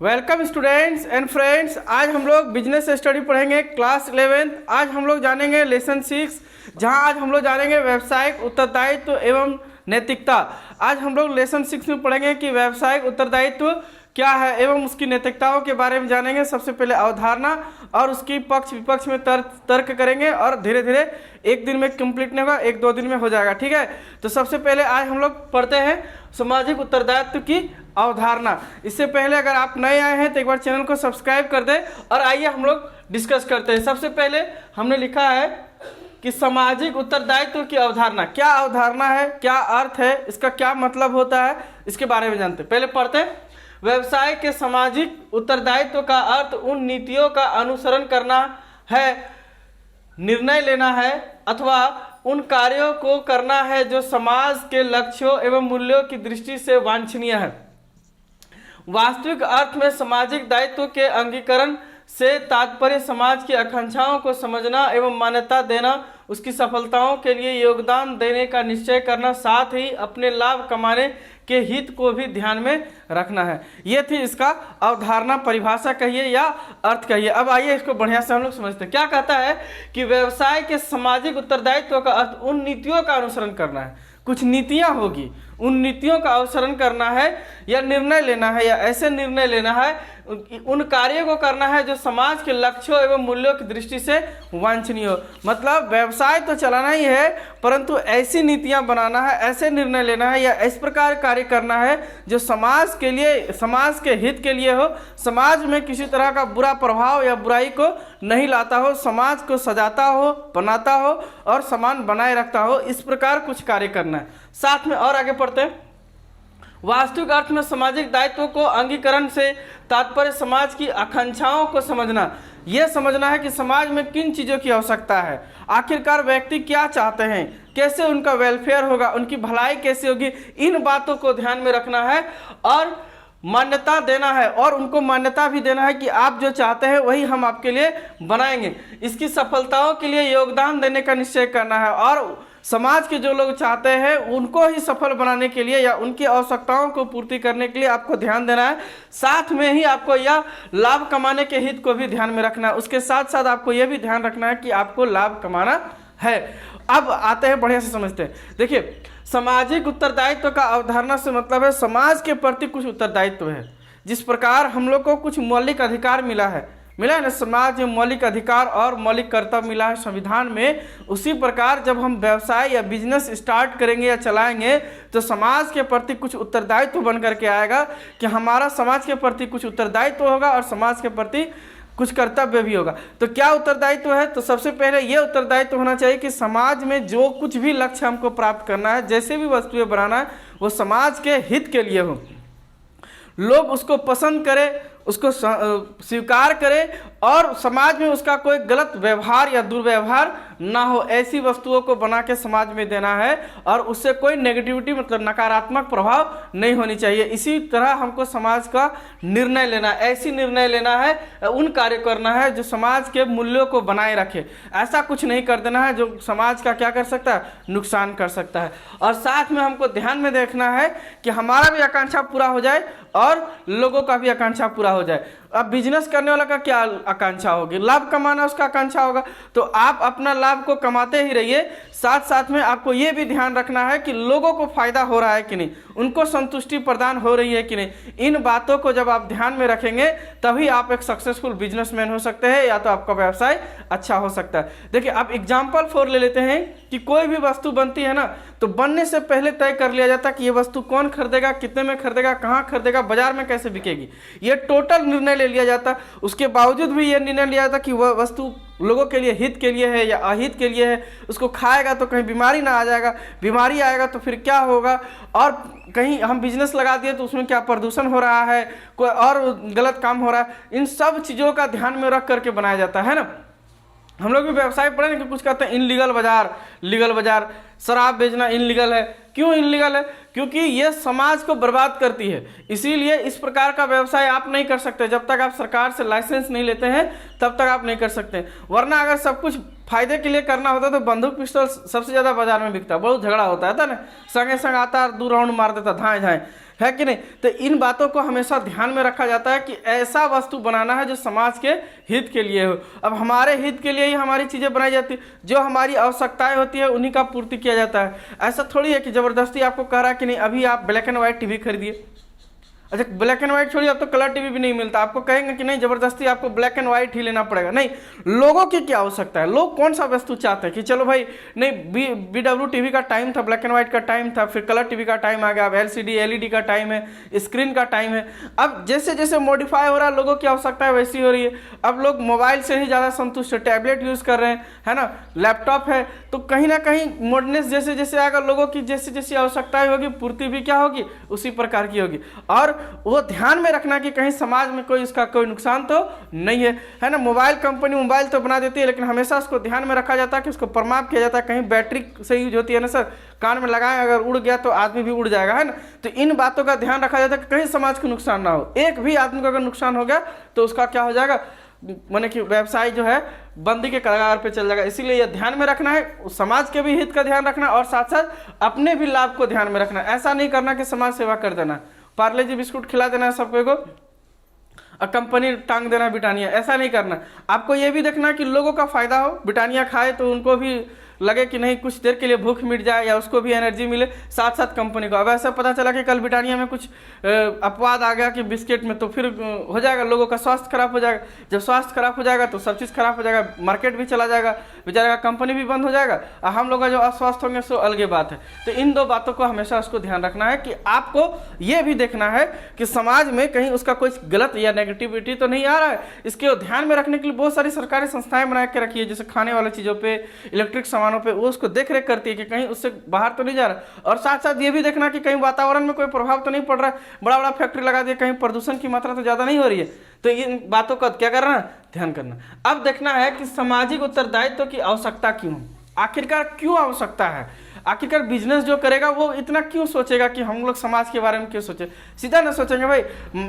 Welcome students and friends. आज हम लोग बिजनेस स्टडी पढ़ेंगे क्लास 11th। आज हम लोग जानेंगे लेसन 6, जहां आज हम लोग जानेंगे व्यावसायिक उत्तरदायित्व एवं नैतिकता। आज हम लोग लेसन 6 में पढ़ेंगे कि व्यावसायिक उत्तरदायित्व क्या है एवं उसकी नैतिकताओं के बारे में जानेंगे। सबसे पहले अवधारणा और उसकी पक्ष विपक्ष में तर्क करेंगे और धीरे धीरे एक दिन में कंप्लीट नहीं होगा, 1-2 दिन में हो जाएगा। ठीक है, तो सबसे पहले आज हम लोग पढ़ते हैं सामाजिक उत्तरदायित्व की अवधारणा। इससे पहले अगर आप नए आए हैं तो एक बार चैनल को सब्सक्राइब कर दें और आइए हम लोग डिस्कस करते हैं। सबसे पहले हमने लिखा है कि सामाजिक उत्तरदायित्व की अवधारणा। क्या अवधारणा है, क्या अर्थ है, इसका क्या मतलब होता है, इसके बारे में जानते हैं। पहले पढ़ते हैं। व्यवसाय के सामाजिक उत्तरदायित्व का अर्थ उन नीतियों का अनुसरण करना है, निर्णय लेना है अथवा उन कार्यों को करना है जो समाज के लक्ष्यों एवं मूल्यों की दृष्टि से वांछनीय है। वास्तविक अर्थ में सामाजिक दायित्व के अंगीकरण से तात्पर्य समाज की आकांक्षाओं को समझना एवं मान्यता देना, उसकी सफलताओं के लिए योगदान देने का निश्चय करना, साथ ही अपने लाभ कमाने के हित को भी ध्यान में रखना है। ये थी इसका अवधारणा, परिभाषा कहिए या अर्थ कहिए। अब आइए इसको बढ़िया से हम लोग समझते हैं। क्या कहता है कि व्यवसाय के सामाजिक उत्तरदायित्व का अर्थ उन नीतियों का अनुसरण करना है। कुछ नीतियां होगी, उन नीतियों का अनुसरण करना है या निर्णय लेना है या ऐसे निर्णय लेना है, उन कार्यों को करना है जो समाज के लक्ष्यों एवं मूल्यों की दृष्टि से वांछनीय हो। मतलब व्यवसाय तो चलाना ही है, परंतु ऐसी नीतियां बनाना है, ऐसे निर्णय लेना है या इस प्रकार कार्य करना है जो समाज के लिए, समाज के हित के लिए हो, समाज में किसी तरह का बुरा प्रभाव या बुराई को नहीं लाता हो, समाज को सजाता हो, बनाता हो और समान बनाए रखता हो। इस प्रकार कुछ कार्य करना है। साथ में और आगे पढ़ते हैं। वास्तविक अर्थ में सामाजिक दायित्व को अंगीकरण से तात्पर्य समाज की आकांक्षाओं को समझना। यह समझना है कि समाज में किन चीज़ों की आवश्यकता है, आखिरकार व्यक्ति क्या चाहते हैं, कैसे उनका वेलफेयर होगा, उनकी भलाई कैसे होगी, इन बातों को ध्यान में रखना है और मान्यता देना है और उनको मान्यता भी देना है कि आप जो चाहते हैं वही हम आपके लिए बनाएंगे। इसकी सफलताओं के लिए योगदान देने का निश्चय करना है और समाज के जो लोग चाहते हैं उनको ही सफल बनाने के लिए या उनकी आवश्यकताओं को पूर्ति करने के लिए आपको ध्यान देना है। साथ में ही आपको यह लाभ कमाने के हित को भी ध्यान में रखना है। उसके साथ साथ आपको यह भी ध्यान रखना है कि आपको लाभ कमाना है। अब आते हैं, बढ़िया से समझते हैं। देखिए, सामाजिक उत्तरदायित्व का अवधारणा से मतलब है समाज के प्रति कुछ उत्तरदायित्व है। जिस प्रकार हम लोग को कुछ मौलिक अधिकार मिला है ना, समाज में मौलिक अधिकार और मौलिक कर्तव्य मिला है संविधान में, उसी प्रकार जब हम व्यवसाय या बिजनेस स्टार्ट करेंगे या चलाएंगे तो समाज के प्रति कुछ उत्तरदायित्व बन करके आएगा कि हमारा समाज के प्रति कुछ उत्तरदायित्व होगा और समाज के प्रति कुछ कर्तव्य भी होगा। तो क्या उत्तरदायित्व है? तो सबसे पहले ये उत्तरदायित्व होना चाहिए कि समाज में जो कुछ भी लक्ष्य हमको प्राप्त करना है, जैसे भी वस्तुएं बनाना है, वो समाज के हित के लिए हो, लोग उसको पसंद करें, उसको स्वीकार करें और समाज में उसका कोई गलत व्यवहार या दुर्व्यवहार ना हो। ऐसी वस्तुओं को बना के समाज में देना है और उससे कोई नेगेटिविटी, मतलब नकारात्मक प्रभाव नहीं होनी चाहिए। इसी तरह हमको समाज का निर्णय लेना, ऐसी निर्णय लेना है, उन कार्य करना है जो समाज के मूल्यों को बनाए रखे। ऐसा कुछ नहीं कर देना है जो समाज का क्या कर सकता है, नुकसान कर सकता है। और साथ में हमको ध्यान में देखना है कि हमारा भी आकांक्षा पूरा हो जाए और लोगों का भी आकांक्षा पूरा हो जाए। अब बिजनेस करने वाला का क्या आकांक्षा होगी? लाभ कमाना उसका आकांक्षा होगा। तो आप अपना लाभ को कमाते ही रहिए, साथ साथ में आपको ये भी ध्यान रखना है कि लोगों को फायदा हो रहा है कि नहीं, उनको संतुष्टि प्रदान हो रही है कि नहीं। इन बातों को जब आप ध्यान में रखेंगे तभी आप एक सक्सेसफुल बिजनेसमैन हो सकते हैं या तो आपका व्यवसाय अच्छा हो सकता है। देखिए, आप एग्जाम्पल फॉर ले लेते हैं कि कोई भी वस्तु बनती है ना, तो बनने से पहले तय कर लिया जाता है कि ये वस्तु कौन खरीदेगा, कितने में खरीदेगा, कहाँ खरीदेगा, बाजार में कैसे बिकेगी, ये टोटल निर्णय ले लिया जाता। उसके बावजूद भी ये निर्णय लिया जाता कि वह वस्तु लोगों के लिए हित के लिए है या अहित के लिए है, उसको खाएगा तो कहीं बीमारी ना आ जाएगा, बीमारी आएगा तो फिर क्या होगा, और कहीं हम बिजनेस लगा दिए तो उसमें क्या प्रदूषण हो रहा है, कोई और गलत काम हो रहा है। इन सब चीज़ों का ध्यान में रख करके बनाया जाता है ना। हम लोग भी व्यवसाय पढ़े कि कुछ कहते हैं इनलीगल बाजार, लीगल बाजार, शराब बेचना इनलीगल है। क्यों इनलीगल है? क्योंकि ये समाज को बर्बाद करती है। इसीलिए इस प्रकार का व्यवसाय आप नहीं कर सकते। जब तक आप सरकार से लाइसेंस नहीं लेते हैं तब तक आप नहीं कर सकते। वरना अगर सब कुछ फायदे के लिए करना होता तो बंदूक पिस्तौल सबसे ज़्यादा बाजार में बिकता, बहुत झगड़ा होता है ना, संगे संग आता, 2 राउंड मार देता, धाए धाए। है कि नहीं। तो इन बातों को हमेशा ध्यान में रखा जाता है कि ऐसा वस्तु बनाना है जो समाज के हित के लिए हो। अब हमारे हित के लिए ही हमारी चीज़ें बनाई जाती है, जो हमारी आवश्यकताएं होती है उन्हीं का पूर्ति किया जाता है। ऐसा थोड़ी है कि ज़बरदस्ती आपको कह रहा है कि नहीं अभी आप ब्लैक एंड व्हाइट टीवी खरीदिए। अच्छा ब्लैक एंड व्हाइट छोड़िए, अब तो कलर टीवी भी नहीं मिलता, आपको कहेंगे कि नहीं जबरदस्ती आपको ब्लैक एंड व्हाइट ही लेना पड़ेगा। नहीं, लोगों की क्या आवश्यकता है, लोग कौन सा वस्तु चाहते हैं कि चलो भाई नहीं BW टीवी का टाइम था, ब्लैक एंड व्हाइट का टाइम था, फिर कलर टीवी का टाइम आ गया, अब LCD LED का टाइम है, स्क्रीन का टाइम है। अब जैसे जैसे मॉडिफाई हो रहा है, लोगों की आवश्यकता वैसी हो रही है। अब लोग मोबाइल से ही ज़्यादा संतुष्ट है, टैबलेट यूज़ कर रहे हैं, है ना, लैपटॉप है। तो कहीं ना कहीं मॉडर्नेस जैसे जैसे आएगा, लोगों की जैसी जैसी आवश्यकताएं होगी, पूर्ति भी क्या होगी उसी प्रकार की होगी। और वो ध्यान में रखना कि कहीं समाज में कोई इसका कोई नुकसान तो नहीं है ना। मोबाइल कंपनी मोबाइल तो बना देती है, लेकिन हमेशा उसको ध्यान में रखा जाता है कि उसको प्रमाप किया जाता है, कहीं बैटरी से यूज होती है ना सर, कान में लगाएं अगर उड़ गया तो आदमी भी उड़ जाएगा, है ना। तो इन बातों का ध्यान रखा जाता है कि कहीं समाज को नुकसान ना हो। एक भी आदमी को अगर नुकसान हो गया तो उसका क्या हो जाएगा, माने कि व्यवसाय जो है बंदी के कगार पे चल जाएगा। इसीलिए यह ध्यान में रखना है, समाज के भी हित का ध्यान रखना और साथ साथ अपने भी लाभ को ध्यान में रखना। ऐसा नहीं करना कि समाज सेवा कर देना, पार्ले जी बिस्कुट खिला देना सबको को और कंपनी टांग देना ब्रिटानिया, ऐसा नहीं करना। आपको ये भी देखना कि लोगों का फायदा हो, ब्रिटानिया खाए तो उनको भी लगे कि नहीं कुछ देर के लिए भूख मिट जाए या उसको भी एनर्जी मिले, साथ साथ कंपनी को। अब ऐसा पता चला कि कल ब्रिटानिया में कुछ अपवाद आ गया कि बिस्किट में, तो फिर हो जाएगा लोगों का स्वास्थ्य खराब हो जाएगा। जब स्वास्थ्य खराब हो जाएगा तो सब चीज़ खराब हो जाएगा, मार्केट भी चला जाएगा, बेचारे का कंपनी भी बंद हो जाएगा और हम लोग का जो अस्वस्थ होंगे सो अलग बात है। तो इन दो बातों को हमेशा उसको ध्यान रखना है कि आपको ये भी देखना है कि समाज में कहीं उसका कोई गलत या नेगेटिविटी तो नहीं आ रहा है। इसके ध्यान में रखने के लिए बहुत सारी सरकारी संस्थाएं बना के रखी है, जैसे खाने वाली चीज़ों पर, इलेक्ट्रिक सामानों पे, वो उसको देख रेख करती है कि कहीं उससे बाहर तो नहीं जा रहा। और साथ साथ ये भी देखना कि कहीं वातावरण में कोई प्रभाव तो नहीं पड़ रहा है, बड़ा बड़ा फैक्ट्री लगा दिया, कहीं प्रदूषण की मात्रा तो ज्यादा नहीं हो रही है। तो इन बातों का क्या करना, ध्यान करना। अब देखना है कि सामाजिक उत्तरदायित्व की आवश्यकता क्यों, आखिरकार क्यों आवश्यकता है, आखिरकार बिजनेस जो करेगा वो इतना क्यों सोचेगा कि हम लोग समाज के बारे में क्यों सोचे। सीधा ना सोचेंगे भाई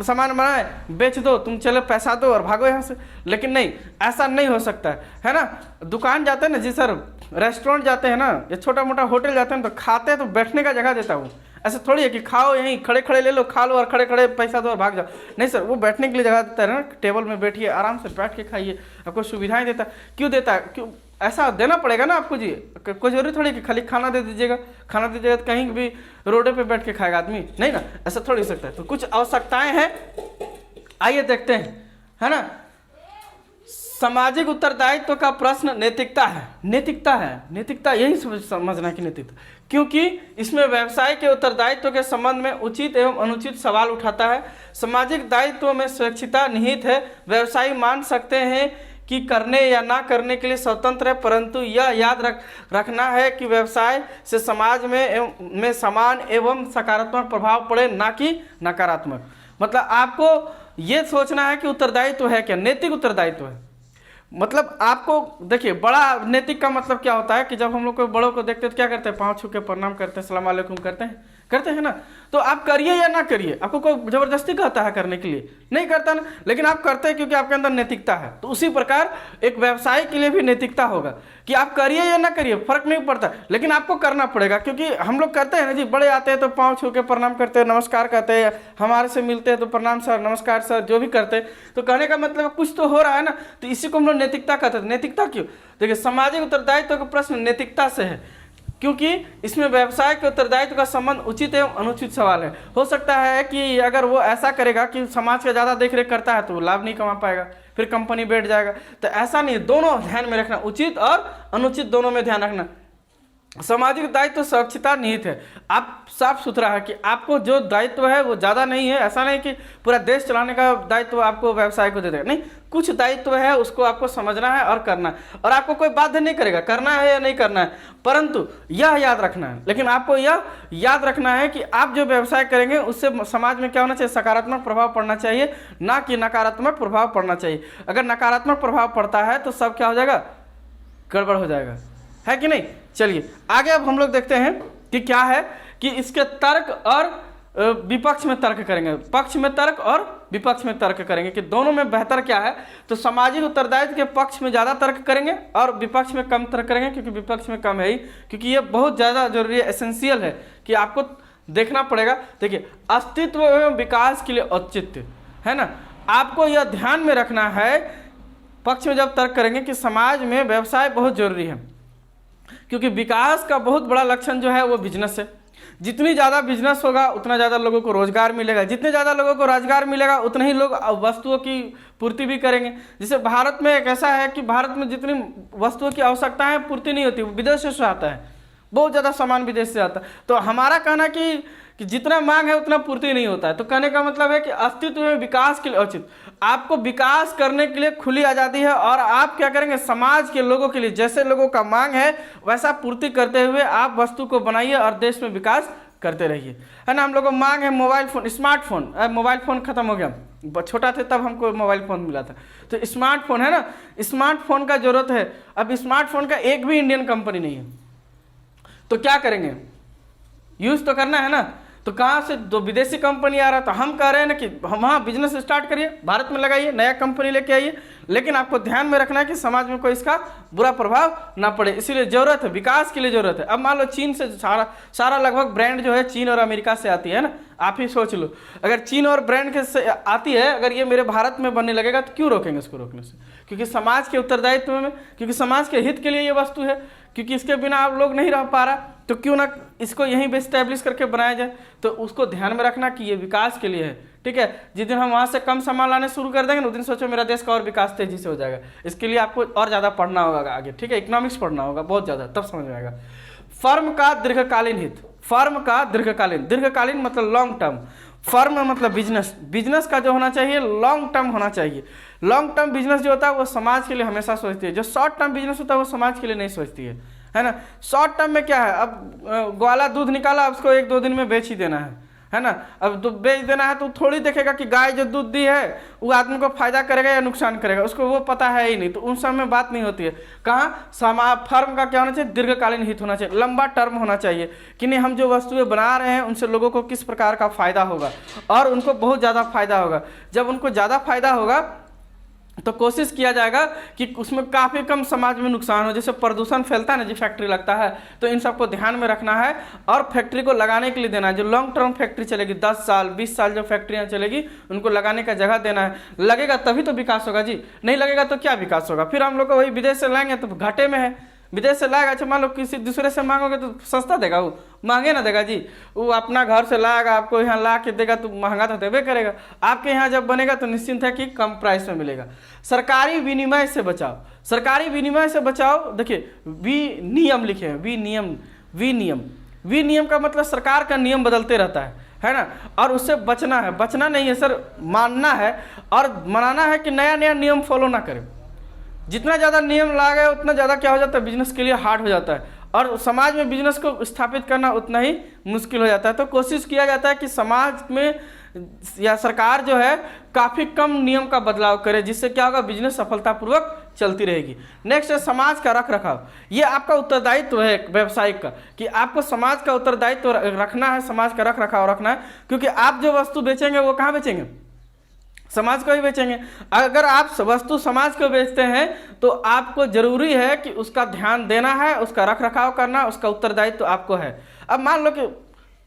सामान बनाए बेच दो, तुम चलो पैसा दो और भागो यहाँ से, लेकिन नहीं, ऐसा नहीं हो सकता है ना। दुकान जाते हैं ना जी सर, रेस्टोरेंट जाते हैं ना, या छोटा मोटा होटल जाते हैं तो खाते हैं तो बैठने का जगह देता हूँ। ऐसा थोड़ी है कि खाओ यहीं खड़े खड़े ले लो, खा लो और खड़े खड़े पैसा दो और भाग जाओ। नहीं सर, वो बैठने के लिए जगह देता है ना, टेबल में बैठिए आराम से बैठ के खाइए, आपको सुविधाएं देता है। क्यों देता है, क्यों ऐसा देना पड़ेगा ना आपको जी, कोई जरूरी थोड़ी कि खाली खाना दे दीजिएगा, खाना दीजिएगा तो कहीं भी रोडे पे बैठ के खाएगा आदमी, नहीं ना, ऐसा थोड़ी हो सकता है। तो कुछ आवश्यकताएं हैं, आइए देखते हैं, है ना। सामाजिक उत्तरदायित्व का प्रश्न नैतिकता है, नैतिकता है, नैतिकता यही समझना है कि नैतिकता, क्योंकि इसमें व्यवसाय के उत्तरदायित्व के संबंध में उचित एवं अनुचित सवाल उठाता है। सामाजिक दायित्व में स्वैच्छिकता निहित है, व्यवसायी मान सकते हैं कि करने या ना करने के लिए स्वतंत्र है, परंतु यह याद रखना है कि व्यवसाय से समाज में समान एवं सकारात्मक प्रभाव पड़े, ना कि नकारात्मक। मतलब आपको ये सोचना है कि उत्तरदायित्व है क्या, नैतिक उत्तरदायित्व है। मतलब आपको देखिए, बड़ा नैतिक का मतलब क्या होता है कि जब हम लोग को बड़ों को देखते हैं तो क्या करते हैं, पाँव छू के प्रणाम करते हैं, सलाम वालेकुम करते हैं ना। तो आप करिए या ना करिए, आपको कोई जबरदस्ती कहता है करने के लिए, नहीं करता ना, लेकिन आप करते हैं क्योंकि आपके अंदर नैतिकता है। तो उसी प्रकार एक व्यवसाय के लिए भी नैतिकता होगा कि आप करिए या ना करिए, फर्क नहीं पड़ता, लेकिन आपको करना पड़ेगा। क्योंकि हम लोग करते हैं ना जी, बड़े आते हैं तो पाँव छू के प्रणाम करते हैं, नमस्कार कहते हैं, हमारे से मिलते हैं तो प्रणाम सर, नमस्कार सर, जो भी करते हैं। तो कहने का मतलब कुछ तो हो रहा है ना, तो इसी को हम लोग नैतिकता कहते हैं। नैतिकता क्यों, देखिए सामाजिक उत्तरदायित्व का प्रश्न नैतिकता से है, क्योंकि इसमें व्यवसाय के उत्तरदायित्व का संबंध उचित एवं अनुचित सवाल है। हो सकता है कि अगर वो ऐसा करेगा कि समाज का ज़्यादा देख रेख करता है तो लाभ नहीं कमा पाएगा, फिर कंपनी बैठ जाएगा। तो ऐसा नहीं, दोनों ध्यान में रखना, उचित और अनुचित दोनों में ध्यान रखना। सामाजिक दायित्व स्वच्छता निहित है, आप साफ सुथरा है कि आपको जो दायित्व है वो ज़्यादा नहीं है। ऐसा नहीं कि पूरा देश चलाने का दायित्व आपको व्यवसाय को दे देगा, नहीं, कुछ दायित्व है उसको आपको समझना है और करना है। और आपको कोई बाध्य नहीं करेगा करना है या नहीं करना है, परंतु यह याद रखना है, लेकिन आपको यह याद रखना है कि आप जो व्यवसाय करेंगे उससे समाज में क्या होना चाहिए, सकारात्मक प्रभाव पड़ना चाहिए, ना कि नकारात्मक प्रभाव पड़ना चाहिए। अगर नकारात्मक प्रभाव पड़ता है तो सब क्या हो जाएगा, गड़बड़ हो जाएगा, है कि नहीं। चलिए आगे अब हम लोग देखते हैं कि क्या है कि इसके तर्क और विपक्ष में तर्क करेंगे, पक्ष में तर्क और विपक्ष में तर्क करेंगे कि दोनों में बेहतर क्या है। तो सामाजिक उत्तरदायित्व के पक्ष में ज़्यादा तर्क करेंगे और विपक्ष में कम तर्क करेंगे, क्योंकि विपक्ष में कम है ही, क्योंकि ये बहुत ज़्यादा जरूरी है, एसेंशियल है कि आपको देखना पड़ेगा। देखिए, अस्तित्व एवं विकास के लिए औचित्य, है ना, आपको यह ध्यान में रखना है पक्ष में जब तर्क करेंगे कि समाज में व्यवसाय बहुत जरूरी है, क्योंकि विकास का बहुत बड़ा लक्षण जो है वो बिजनेस है। जितनी ज़्यादा बिजनेस होगा उतना ज़्यादा लोगों को रोजगार मिलेगा, जितने ज़्यादा लोगों को रोजगार मिलेगा उतने ही लोग वस्तुओं की पूर्ति भी करेंगे। जैसे भारत में एक ऐसा है कि भारत में जितनी वस्तुओं की आवश्यकता है पूर्ति नहीं होती, विदेश से आता है, बहुत ज़्यादा सामान विदेश से आता है। तो हमारा कहना कि जितना मांग है उतना पूर्ति नहीं होता है। तो कहने का मतलब है कि अस्तित्व में विकास के लिए औचित्य, आपको विकास करने के लिए खुली आज़ादी है और आप क्या करेंगे, समाज के लोगों के लिए जैसे लोगों का मांग है वैसा पूर्ति करते हुए आप वस्तु को बनाइए और देश में विकास करते रहिए, है ना। हम लोगों को मांग है mobile phone, smartphone, mobile phone खत्म हो गया, छोटा थे तब हमको मोबाइल फ़ोन मिला था, तो स्मार्टफोन है ना, स्मार्टफोन का जरूरत है। अब स्मार्टफोन का एक भी इंडियन कंपनी नहीं है, तो क्या करेंगे, यूज़ तो करना है ना। तो कहाँ से दो विदेशी कंपनी आ रहा, तो हम कह रहे हैं ना कि हम हाँ बिजनेस स्टार्ट करिए, भारत में लगाइए, नया कंपनी लेके आइए, लेकिन आपको ध्यान में रखना है कि समाज में कोई इसका बुरा प्रभाव ना पड़े। इसीलिए जरूरत है, विकास के लिए जरूरत है। अब मान लो चीन से सारा लगभग ब्रांड जो है चीन और अमेरिका से आती है ना, आप ही सोच लो, अगर चीन और ब्रांड के से आती है, अगर ये मेरे भारत में बनने लगेगा तो क्यों रोकेंगे इसको रोकने से, क्योंकि समाज के उत्तरदायित्व में, क्योंकि समाज के हित के लिए ये वस्तु है, क्योंकि इसके बिना आप लोग नहीं रह पा रहा, तो क्यों ना इसको यहीं पे स्टैब्लिश करके बनाया जाए। तो उसको ध्यान में रखना कि ये विकास के लिए है, ठीक है। जिस दिन हम वहाँ से कम सामान लाने शुरू कर देंगे ना, उस दिन सोचो मेरा देश का और विकास तेजी से हो जाएगा। इसके लिए आपको और ज़्यादा पढ़ना होगा आगे, ठीक है, इकोनॉमिक्स पढ़ना होगा बहुत ज़्यादा, तब समझ में आएगा। फर्म का दीर्घकालीन हित, फर्म का दीर्घकालीन मतलब लॉन्ग टर्म, फर्म मतलब बिजनेस का जो होना चाहिए लॉन्ग टर्म होना चाहिए। लॉन्ग टर्म बिजनेस जो होता है वो समाज के लिए हमेशा सोचती है, जो शॉर्ट टर्म बिजनेस होता है वो समाज के लिए नहीं सोचती है ना। शॉर्ट टर्म में क्या है, अब ग्वाला दूध निकाला, उसको 1-2 दिन में बेच ही देना है ना। अब तो बेच देना है तो थोड़ी देखेगा कि गाय जो दूध दी है वो आदमी को फायदा करेगा या नुकसान करेगा, उसको वो पता है ही नहीं, तो उन सब में बात नहीं होती है। कहाँ फर्म का क्या होना चाहिए, दीर्घकालीन हित होना चाहिए, लंबा टर्म होना चाहिए कि नहीं हम जो वस्तुएं बना रहे हैं उनसे लोगों को किस प्रकार का फायदा होगा, और उनको बहुत ज़्यादा फायदा होगा। जब उनको ज़्यादा फायदा होगा तो कोशिश किया जाएगा कि उसमें काफ़ी कम समाज में नुकसान हो। जैसे प्रदूषण फैलता है ना, जो फैक्ट्री लगता है, तो इन सबको ध्यान में रखना है और फैक्ट्री को लगाने के लिए देना है। जो लॉन्ग टर्म फैक्ट्री चलेगी, 10 साल 20 साल जो फैक्ट्रियाँ चलेगी, उनको लगाने का जगह देना है। लगेगा तभी तो विकास होगा जी, नहीं लगेगा तो क्या विकास होगा। फिर हम लोग को वही विदेश से लाएंगे तो घाटे में है, विदेश से लाएगा, अच्छा मान लो किसी दूसरे से मांगोगे तो सस्ता देगा, वो महंगे ना देगा जी। वो अपना घर से लाएगा, आपको यहाँ ला के देगा तो महंगा तो देवे करेगा। आपके यहाँ जब बनेगा तो निश्चिंत है कि कम प्राइस में मिलेगा। सरकारी विनिमय से बचाओ, सरकारी विनिमय से बचाओ। देखिए विनियम लिखे हैं, विनियम का मतलब सरकार का नियम बदलते रहता है ना, और उससे बचना है। बचना नहीं है सर, मानना है और मनाना है कि नया नया नियम फॉलो ना करें। जितना ज़्यादा नियम लाएगा उतना ज़्यादा क्या हो जाता है, बिजनेस के लिए हार्ड हो जाता है, और समाज में बिजनेस को स्थापित करना उतना ही मुश्किल हो जाता है। तो कोशिश किया जाता है कि समाज में या सरकार जो है काफ़ी कम नियम का बदलाव करे, जिससे क्या होगा, बिजनेस सफलतापूर्वक चलती रहेगी। नेक्स्ट है समाज का रख रखाव। ये आपका उत्तरदायित्व है व्यवसायिक का, कि आपको समाज का उत्तरदायित्व रखना है, समाज का रख रखाव रखना है, क्योंकि आप जो वस्तु बेचेंगे वो कहाँ बेचेंगे, समाज को ही बेचेंगे। अगर आप वस्तु समाज को बेचते हैं तो आपको जरूरी है कि उसका ध्यान देना है, उसका रख रखाव करना, उसका उत्तरदायित्व तो आपको है। अब मान लो कि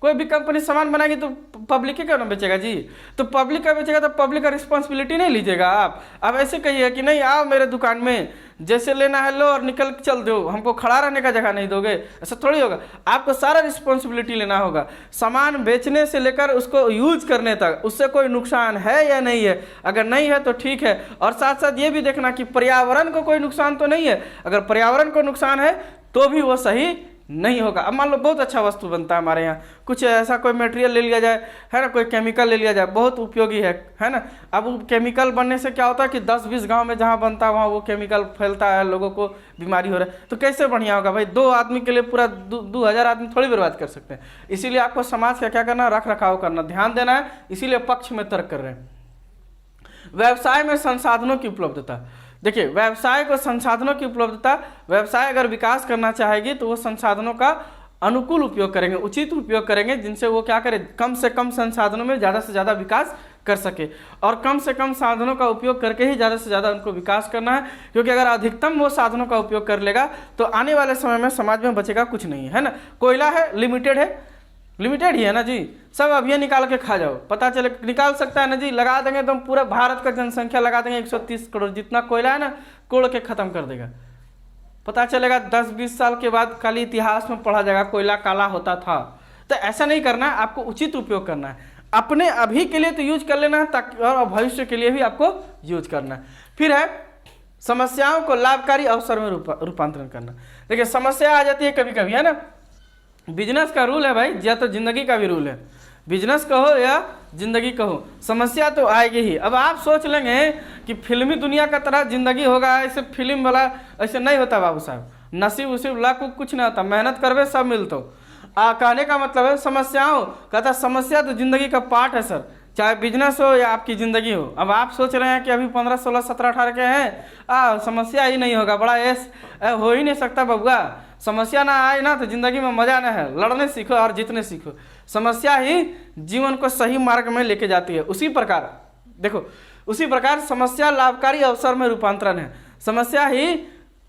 कोई भी कंपनी सामान बनाएगी तो पब्लिक ही क्यों ना बेचेगा जी, तो पब्लिक का बेचेगा तो पब्लिक का रिस्पॉन्सिबिलिटी नहीं लीजिएगा आप। अब ऐसे कहिए कि नहीं आओ मेरे दुकान में, जैसे लेना है लो और निकल के चल दो, हमको खड़ा रहने का जगह नहीं दोगे, ऐसा थोड़ी होगा। आपको सारा रिस्पॉन्सिबिलिटी लेना होगा, सामान बेचने से लेकर उसको यूज करने तक, उससे कोई नुकसान है या नहीं है। अगर नहीं है तो ठीक है, और साथ साथ ये भी देखना कि पर्यावरण को कोई नुकसान तो नहीं है। अगर पर्यावरण को नुकसान है तो भी वो सही नहीं होगा। अब मान लो बहुत अच्छा वस्तु बनता है हमारे यहाँ, कुछ ऐसा कोई मटेरियल ले लिया जाए, है ना, कोई केमिकल ले लिया जाए, बहुत उपयोगी है ना। अब वो केमिकल बनने से क्या होता है कि 10-20 गांव में जहाँ बनता है वहाँ वो केमिकल फैलता है, लोगों को बीमारी हो रहा है, तो कैसे बढ़िया होगा भाई। 2 आदमी के लिए पूरा 2000 आदमी थोड़ी बर्बाद कर सकते हैं। इसीलिए आपको समाज का क्या करना, रख रखाव करना, ध्यान देना है। इसीलिए पक्ष में तर्क कर रहे हैं। व्यवसाय में संसाधनों की उपलब्धता। देखिए व्यवसाय को संसाधनों की उपलब्धता, व्यवसाय अगर विकास करना चाहेगी तो वो संसाधनों का अनुकूल उपयोग करेंगे, उचित उपयोग करेंगे, जिनसे वो क्या करे, कम से कम संसाधनों में ज़्यादा से ज़्यादा विकास कर सके। और कम से कम साधनों का उपयोग करके ही ज़्यादा से ज़्यादा उनको विकास करना है, क्योंकि अगर अधिकतम वो साधनों का उपयोग कर लेगा तो आने वाले समय में समाज में बचेगा कुछ नहीं है ना। कोयला है लिमिटेड है, लिमिटेड ही है ना जी। सब अभी निकाल के खा जाओ, पता चले निकाल सकता है ना जी। लगा देंगे तो हम पूरा भारत का जनसंख्या लगा देंगे 130 करोड़, जितना कोयला है ना कोड़ के खत्म कर देगा। पता चलेगा 10-20 साल के बाद खाली इतिहास में पढ़ा जाएगा कोयला काला होता था। तो ऐसा नहीं करना है, आपको उचित उपयोग करना है। अपने अभी के लिए तो यूज कर लेना है, ताकि और भविष्य के लिए भी आपको यूज करना है। फिर है समस्याओं को लाभकारी अवसर में रूपांतरण करना। देखिए समस्या आ जाती है कभी कभी, है ना। बिजनेस का रूल है भाई, या तो जिंदगी का भी रूल है, बिजनेस कहो या जिंदगी कहो, समस्या तो आएगी ही। अब आप सोच लेंगे कि फिल्मी दुनिया का तरह जिंदगी होगा, ऐसे फिल्म वाला ऐसे नहीं होता बाबू साहब। नसीब उसीब लाख कुछ नहीं होता, मेहनत करवे सब मिलता। कहने का मतलब है समस्याओं कहता समस्या तो जिंदगी का पार्ट है सर, चाहे बिजनेस हो या आपकी ज़िंदगी हो। अब आप सोच रहे हैं कि अभी 15, 16, 17, 18 के हैं, समस्या ही नहीं होगा, बड़ा ऐस हो ही नहीं सकता बबुआ। समस्या ना आए ना तो ज़िंदगी में मज़ा ना है, लड़ने सीखो और जीतने सीखो। समस्या ही जीवन को सही मार्ग में लेके जाती है। उसी प्रकार देखो, उसी प्रकार समस्या लाभकारी अवसर में रूपांतरण है। समस्या ही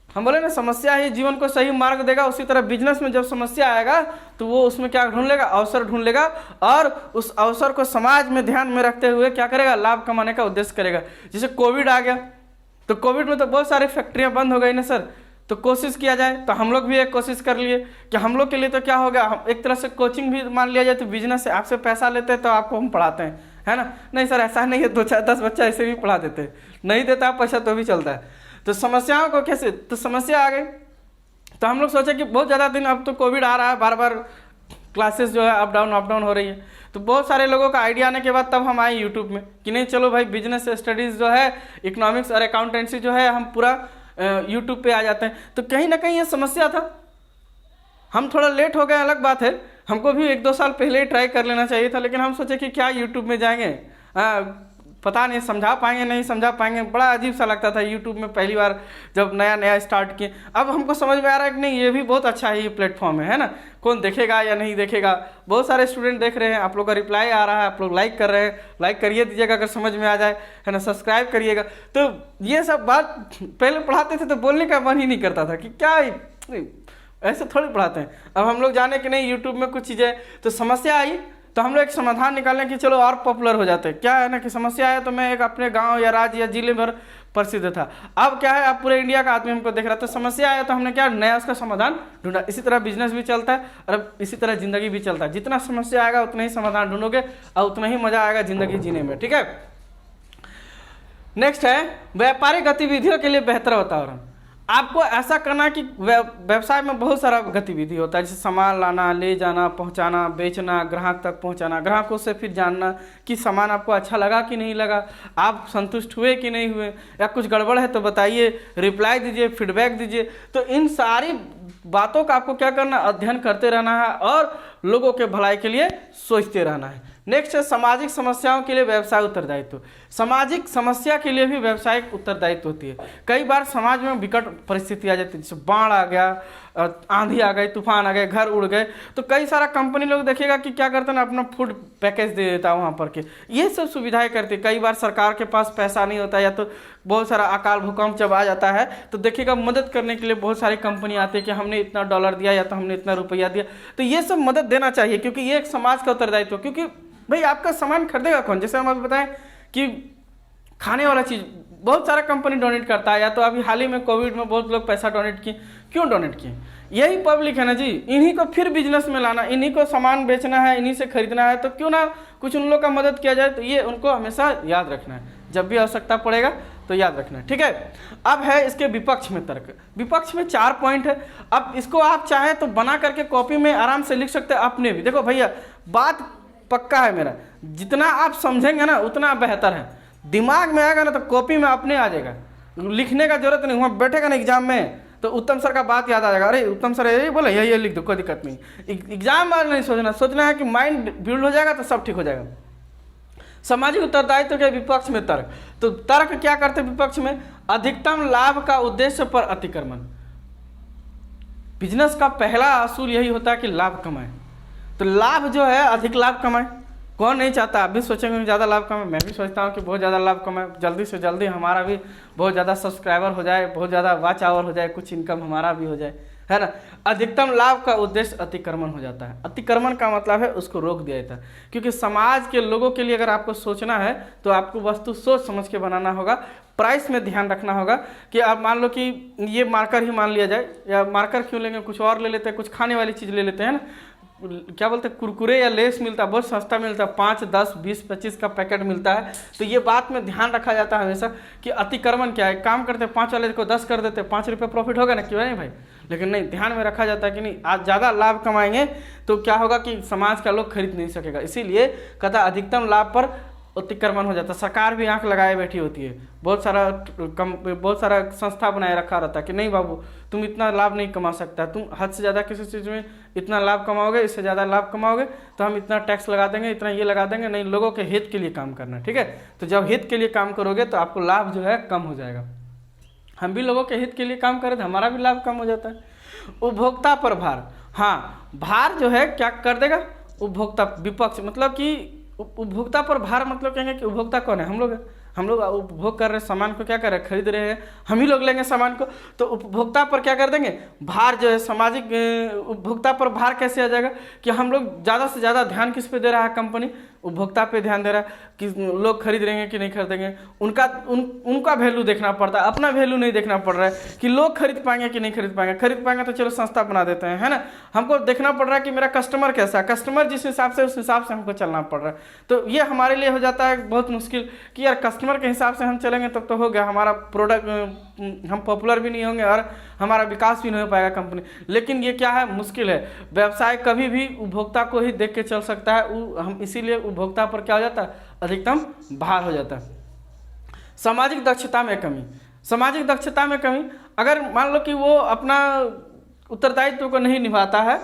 हम बोले ना, समस्या ही जीवन को सही मार्ग देगा। उसी तरह बिजनेस में जब समस्या आएगा तो वो उसमें क्या ढूंढ लेगा, अवसर ढूंढ लेगा, और उस अवसर को समाज में ध्यान में रखते हुए क्या करेगा, लाभ कमाने का उद्देश्य करेगा। जैसे कोविड आ गया, तो कोविड में तो बहुत सारी फैक्ट्रियां बंद हो गई ना सर, तो कोशिश किया जाए, तो हम लोग भी एक कोशिश कर लिए कि हम लोग के लिए तो क्या होगा, हम एक तरह से कोचिंग भी मान लिया जाए, तो बिजनेस से आपसे पैसा लेते हैं तो आपको हम पढ़ाते हैं, है ना। नहीं सर ऐसा नहीं है, 2-4-10 बच्चा ऐसे भी पढ़ा देते हैं, नहीं देता पैसा तो भी चलता है। तो समस्याओं को कैसे, तो समस्या आ गई तो हम लोग सोचे कि बहुत ज़्यादा दिन, अब तो कोविड आ रहा है, बार बार क्लासेस जो है अप डाउन हो रही है। तो बहुत सारे लोगों का आइडिया आने के बाद तब हम आए यूट्यूब में कि नहीं चलो भाई बिजनेस स्टडीज़ जो है, इकोनॉमिक्स और अकाउंटेंसी जो है, हम पूरा यूट्यूब पे आ जाते हैं। तो कहीं ना कहीं ये समस्या था, हम थोड़ा लेट हो गए अलग बात है, हमको भी 1-2 साल पहले ही ट्राई कर लेना चाहिए था, लेकिन हम सोचे कि क्या यूट्यूब में जाएंगे, पता नहीं समझा पाएंगे नहीं समझा पाएंगे, बड़ा अजीब सा लगता था यूट्यूब में पहली बार जब नया स्टार्ट किए। अब हमको समझ में आ रहा है कि नहीं ये भी बहुत अच्छा है, ये प्लेटफॉर्म है ना। कौन देखेगा या नहीं देखेगा, बहुत सारे स्टूडेंट देख रहे हैं, आप लोग का रिप्लाई आ रहा है, आप लोग लाइक कर रहे हैं, लाइक करिए दीजिएगा अगर समझ में आ जाए, है ना, सब्सक्राइब करिएगा। तो ये सब बात पहले पढ़ाते थे तो बोलने का मन ही नहीं करता था कि क्या ऐसे थोड़ी पढ़ाते हैं। अब हम लोग जाने कि नहीं यूट्यूब में कुछ चीज़ें, तो समस्या आई तो हम लोग एक समाधान निकालें कि चलो और पॉपुलर हो जाते हैं। क्या है ना कि समस्या है तो मैं एक अपने गांव या राज्य या जिले भर प्रसिद्ध था, अब क्या है अब पूरे इंडिया का आदमी हमको देख रहा था। समस्या आया तो हमने क्या नया उसका समाधान ढूंढा। इसी तरह बिजनेस भी चलता है और इसी तरह जिंदगी भी चलता है। जितना समस्या आएगा उतना ही समाधान ढूंढोगे और उतना ही मजा आएगा जिंदगी जीने में, ठीक है। नेक्स्ट है व्यापारिक गतिविधियों के लिए बेहतर वातावरण। आपको ऐसा करना कि व्यवसाय में बहुत सारा गतिविधि होता है, जैसे सामान लाना, ले जाना, पहुंचाना, बेचना, ग्राहक तक पहुंचाना, ग्राहकों से फिर जानना कि सामान आपको अच्छा लगा कि नहीं लगा, आप संतुष्ट हुए कि नहीं हुए, या कुछ गड़बड़ है तो बताइए, रिप्लाई दीजिए, फीडबैक दीजिए। तो इन सारी बातों का आपको क्या करना, अध्ययन करते रहना है और लोगों के भलाई के लिए सोचते रहना है। नेक्स्ट है सामाजिक समस्याओं के लिए व्यवसाय उत्तरदायित्व। सामाजिक समस्या के लिए भी व्यावसायिक उत्तरदायित्व होती है। कई बार समाज में विकट परिस्थिति आ जाती है, जैसे बाढ़ आ गया, आंधी आ गई, तूफान आ गए, घर उड़ गए, तो कई सारा कंपनी लोग देखिएगा कि क्या करते हैं ना, अपना फूड पैकेज दे देता है वहाँ पर के, ये सब सुविधाएं करते। कई बार सरकार के पास पैसा नहीं होता, या तो बहुत सारा अकाल भूकंप जब आ जाता है तो देखिएगा मदद करने के लिए बहुत सारी कंपनी आती है कि हमने इतना $, दिया या तो हमने इतना रुपया दिया। तो ये सब मदद देना चाहिए, क्योंकि ये एक समाज का उत्तरदायित्व। क्योंकि भाई आपका सामान खरीदेगा कौन, जैसे हम अभी बताएं कि खाने वाला चीज़ बहुत सारा कंपनी डोनेट करता है, या तो अभी हाल ही में कोविड में बहुत लोग पैसा डोनेट किए। क्यों डोनेट किए, यही पब्लिक है ना जी, इन्हीं को फिर बिजनेस में लाना, इन्हीं को सामान बेचना है, इन्हीं से खरीदना है, तो क्यों ना कुछ उन लोग का मदद किया जाए। तो ये उनको हमेशा याद रखना है, जब भी आवश्यकता पड़ेगा तो याद रखना है, ठीक है। अब है इसके विपक्ष में तर्क। विपक्ष में 4 पॉइंट है। अब इसको आप चाहें तो बना करके कॉपी में आराम से लिख सकते हैं अपने भी। देखो भैया बात पक्का है मेरा, जितना आप समझेंगे ना उतना बेहतर है। दिमाग में आएगा ना तो कॉपी में अपने आ जाएगा, लिखने का जरूरत नहीं। वहाँ बैठेगा ना एग्जाम में तो उत्तम सर का बात याद आ जाएगा, अरे उत्तम सर यही बोले ये लिख दो, कोई दिक्कत नहीं। एग्जाम में नहीं सोचना है कि माइंड बिल्ड हो जाएगा तो सब ठीक हो जाएगा। सामाजिक उत्तरदायित्व के विपक्ष में तर्क। तो तर्क क्या करते हैं विपक्ष में, अधिकतम लाभ का उद्देश्य पर अतिक्रमण। बिजनेस का पहला असूल यही होता है कि लाभ कमाए, तो लाभ जो है अधिक लाभ कमाए। कौन नहीं चाहता, आप भी सोचेंगे ज़्यादा लाभ कमाए, मैं भी सोचता हूँ कि बहुत ज़्यादा लाभ कमाए, जल्दी से जल्दी हमारा भी बहुत ज़्यादा सब्सक्राइबर हो जाए, बहुत ज़्यादा वॉच आवर हो जाए, कुछ इनकम हमारा भी हो जाए, है ना। अधिकतम लाभ का उद्देश्य अतिक्रमण हो जाता है। अतिक्रमण का मतलब है उसको रोक दिया जाता है, क्योंकि समाज के लोगों के लिए अगर आपको सोचना है तो आपको वस्तु सोच समझ के बनाना होगा। प्राइस में ध्यान रखना होगा कि आप मान लो कि ये मार्कर ही मान लिया जाए, या मार्कर क्यों लेंगे, कुछ और ले लेते हैं, कुछ खाने वाली चीज़ ले लेते हैं ना, क्या बोलते हैं, कुरकुरे या लेस मिलता है, बहुत सस्ता मिलता है, 5, 10, 20, 25 का पैकेट मिलता है। तो ये बात में ध्यान रखा जाता है हमेशा कि अतिक्रमण क्या है। काम करते 5 वाले को 10 कर देते, 5 रुपये प्रॉफिट होगा ना, क्यों नहीं भाई। लेकिन नहीं, ध्यान में रखा जाता है कि नहीं, आज ज़्यादा लाभ कमाएंगे तो क्या होगा कि समाज का लोग खरीद नहीं सकेगा, इसीलिए कहता अधिकतम लाभ पर अतिक्रमण हो जाता है। सरकार भी आंख लगाए बैठी होती है, बहुत सारा संस्था बनाए रखा रहता है कि नहीं बाबू तुम इतना लाभ नहीं कमा सकता, तुम हद से ज़्यादा किसी चीज़ में इतना लाभ कमाओगे, इससे ज़्यादा लाभ कमाओगे तो हम इतना टैक्स लगा देंगे, इतना ये लगा देंगे। नहीं, लोगों के हित के लिए काम करना, ठीक है। तो जब हित के लिए काम करोगे तो आपको लाभ जो है कम हो जाएगा। हम भी लोगों के हित के लिए काम करें तो हमारा भी लाभ कम हो जाता है। उपभोक्ता पर भार, हाँ, भार जो है क्या कर देगा, उपभोक्ता विपक्ष, मतलब कि उपभोक्ता पर भार मतलब कहेंगे कि उपभोक्ता कौन है, हम लोग हैं। हम लोग उपभोग कर रहे हैं सामान को, क्या कर रहे हैं, खरीद रहे हैं, हम ही लोग लेंगे सामान को। तो उपभोक्ता पर क्या कर देंगे, भार जो है सामाजिक, उपभोक्ता पर भार कैसे आ जाएगा कि हम लोग ज़्यादा से ज़्यादा ध्यान किस पे दे रहा है, कंपनी उपभोक्ता पे ध्यान दे रहा है कि लोग खरीद रहेंगे कि नहीं खरीदेंगे। उनका वैल्यू देखना पड़ता है, अपना वैल्यू नहीं देखना पड़ रहा है कि लोग खरीद पाएंगे कि नहीं खरीद पाएंगे। खरीद पाएंगे तो चलो संस्था बना देते हैं, है ना। हमको देखना पड़ रहा है कि मेरा कस्टमर कैसा है, कस्टमर जिस हिसाब से उस हिसाब से हमको चलना पड़ रहा है। तो ये हमारे लिए हो जाता है बहुत मुश्किल कि यार कस्टमर के हिसाब से हम चलेंगे तब तो हो गया, हमारा प्रोडक्ट, हम पॉपुलर भी नहीं होंगे और हमारा विकास भी नहीं हो पाएगा कंपनी। लेकिन ये क्या है, मुश्किल है। व्यवसाय कभी भी उपभोक्ता को ही देख के चल सकता है, हम इसीलिए उपभोक्ता पर क्या हो जाता है, अधिकतम भार हो जाता है। सामाजिक दक्षता में कमी, सामाजिक दक्षता में कमी, अगर मान लो कि वो अपना उत्तरदायित्व को नहीं निभाता है,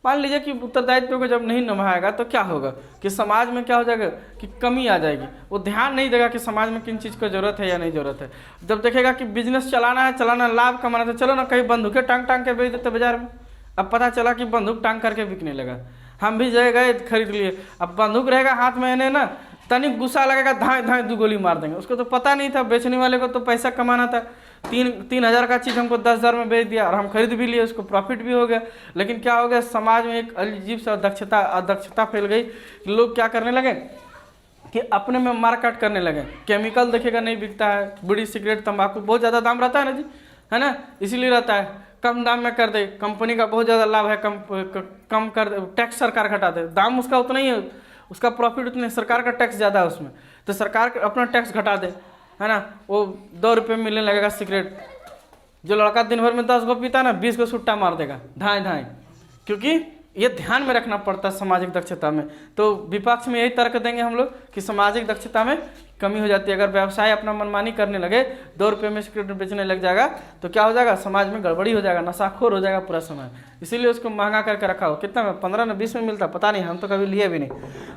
मान लीजिए कि उत्तरदायित्व को जब नहीं निभाएगा तो क्या होगा कि समाज में क्या हो जाएगा कि कमी आ जाएगी। वो ध्यान नहीं देगा कि समाज में किन चीज़ को जरूरत है या नहीं जरूरत है। जब देखेगा कि बिजनेस चलाना है, लाभ कमाना है, चलो ना कहीं बंदूकें टांग टांग के बेच देते बाजार में। अब पता चला कि बंदूक टांग करके बिकने लगा, हम भी गए खरीद लिए। अब बंदूक रहेगा हाथ में, इन्हें ना तनिक गुस्सा लगेगा, धाए धाए 2 गोली मार देंगे। उसको तो पता नहीं था, बेचने वाले को तो पैसा कमाना था। 3,000 का चीज़ हमको 10,000 में बेच दिया और हम खरीद भी लिए, उसको प्रॉफिट भी हो गया। लेकिन क्या हो गया, समाज में एक अजीब सा अदक्षता फैल गई। लोग क्या करने लगे कि अपने में मारकाट करने लगे। केमिकल देखेगा नहीं बिकता है, बीड़ी सिगरेट तंबाकू बहुत ज़्यादा दाम रहता है ना जी, है ना, इसीलिए रहता है। कम दाम में कर दे, कंपनी का बहुत ज़्यादा लाभ है, कम कर दे, टैक्स सरकार घटा दे, दाम उसका उतना ही है, उसका प्रॉफिट उतने, सरकार का टैक्स ज़्यादा है उसमें, तो सरकार अपना टैक्स घटा दे, है ना। वो 2 रुपये मिलने लगेगा सिगरेट। जो लड़का दिन भर में 10 गो पीता है ना, 20 को सुट्टा मार देगा, धाए धाए। क्योंकि ये ध्यान में रखना पड़ता है सामाजिक दक्षता में। तो विपक्ष में यही तर्क देंगे हम लोग कि सामाजिक दक्षता में कमी हो जाती है। अगर व्यवसाय अपना मनमानी करने लगे, 2 रुपये में सिगरेट बेचने लग जाएगा तो क्या हो जाएगा, समाज में गड़बड़ी हो जाएगा, नशाखोर हो जाएगा पूरा समाज। इसीलिए उसको महंगा करके रखा हो। कितना में, 15 में 20 में मिलता, पता नहीं, हम तो कभी लिए भी नहीं।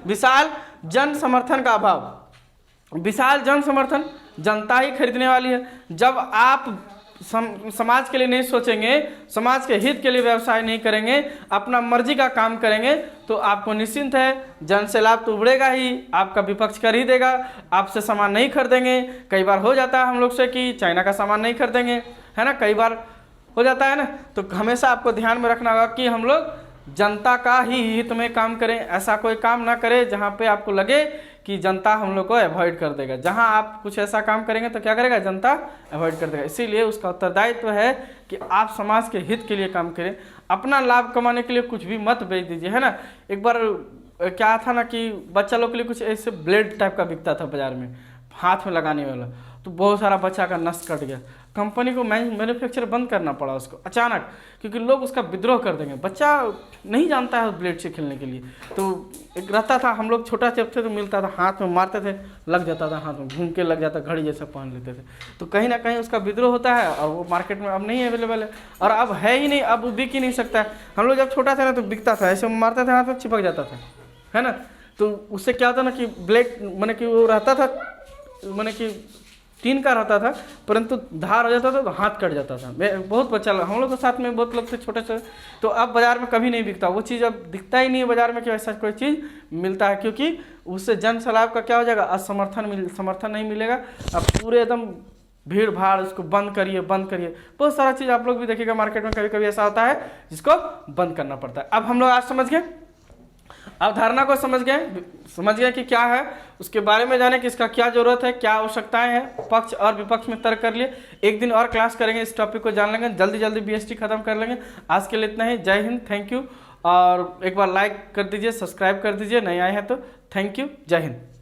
विशाल जन समर्थन का अभाव, विशाल जन समर्थन, जनता ही खरीदने वाली है। जब आप समाज के लिए नहीं सोचेंगे, समाज के हित के लिए व्यवसाय नहीं करेंगे, अपना मर्जी का काम करेंगे, तो आपको निश्चिंत है जन से लाभ तो उबड़ेगा ही, आपका विपक्ष कर ही देगा, आपसे सामान नहीं खरीदेंगे। कई बार हो जाता है हम लोग से कि चाइना का सामान नहीं खरीदेंगे, है ना, कई बार हो जाता है ना। तो हमेशा आपको ध्यान में रखना होगा कि हम लोग जनता का ही हित में काम करें। ऐसा कोई काम ना करें जहाँ पे आपको लगे कि जनता हम लोग को अवॉइड कर देगा। जहाँ आप कुछ ऐसा काम करेंगे तो क्या करेगा, जनता अवॉइड कर देगा। इसीलिए उसका उत्तरदायित्व है कि आप समाज के हित के लिए काम करें, अपना लाभ कमाने के लिए कुछ भी मत बेच दीजिए, है ना। एक बार क्या था ना कि बच्चा लोग के लिए कुछ ऐसे ब्लेड टाइप का बिकता था बाजार में, हाथ में लगाने वाला, तो बहुत सारा बच्चा का नस कट गया। कंपनी को मैन्युफैक्चर बंद करना पड़ा उसको अचानक, क्योंकि लोग उसका विद्रोह कर देंगे। बच्चा नहीं जानता है उस ब्लेड से खेलने के लिए। तो एक रहता था, हम लोग छोटा जब थे तो मिलता था, हाथ में मारते थे, लग जाता था, हाथ में घूम के लग जाता, घड़ी जैसा पहन लेते थे। तो कहीं ना कहीं उसका विद्रोह होता है और वो मार्केट में अब नहीं अवेलेबल है, और अब है ही नहीं, अब वो बिक ही नहीं सकता है। हम लोग जब छोटा था ना तो बिकता था, ऐसे मारते थे, हाथ में चिपक जाता था, है ना। तो उससे क्या होता ना कि ब्लेड मैंने कि वो रहता था, मैंने कि टीन का रहता था, परंतु धार हो जाता था तो हाथ कट जाता था। बहुत बच्चा हम लोग के साथ में बहुत लोग थे छोटे से। तो अब बाजार में कभी नहीं बिकता वो चीज़, अब दिखता ही नहीं है बाजार में कि ऐसा कोई चीज़ मिलता है, क्योंकि उससे जन सलाह का क्या हो जाएगा, समर्थन नहीं मिलेगा। अब पूरे एकदम भीड़ भाड़, उसको बंद करिए बंद करिए। बहुत सारा चीज़ आप लोग भी देखिएगा मार्केट में, कभी कभी ऐसा होता है जिसको बंद करना पड़ता है। अब हम लोग आज समझ गए, अवधारणा को समझ गए कि क्या है, उसके बारे में जाने कि इसका क्या जरूरत है, क्या आवश्यकताएं हैं, पक्ष और विपक्ष में तर्क कर लिए। एक दिन और क्लास करेंगे, इस टॉपिक को जान लेंगे, जल्दी जल्दी बीएसटी खत्म कर लेंगे। आज के लिए इतना ही। जय हिंद, थैंक यू। और एक बार लाइक कर दीजिए, सब्सक्राइब कर दीजिए, नए आए हैं तो। थैंक यू, जय हिंद।